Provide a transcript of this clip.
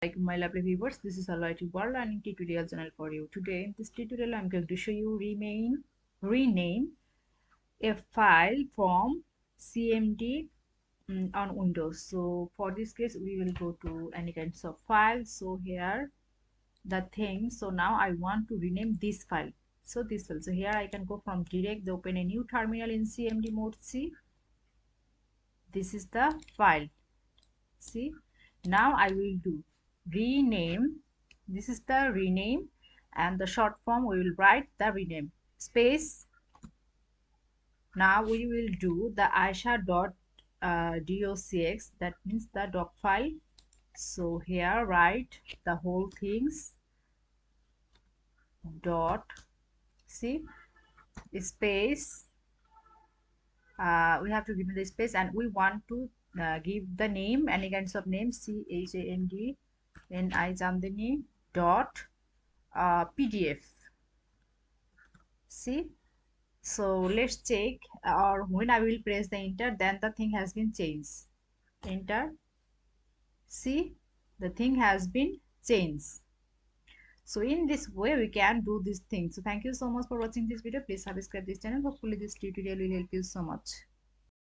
Like my lovely viewers, this is a Lighty World Learning tutorial channel for you. Today in this tutorial I'm going to show you rename a file from CMD on Windows. So for this case we will go to any kinds of file. So here the thing, so now I want to rename this file. So this file, so here I can go from direct, open a new terminal in CMD mode. See, this is the file. See, now I will do rename. This is the rename, and the short form we will write the rename space. Now we will do the Ayesha docx, that means the doc file. So here write the whole things dot, see, space. We have to give the space, and we want to give the name, any kinds of name, Chandni Chandni dot PDF. See, so let's check, or when I will press the enter, then the thing has been changed. Enter. See, the thing has been changed. So in this way we can do this thing. So thank you so much for watching this video. Please subscribe this channel. Hopefully this tutorial will help you so much.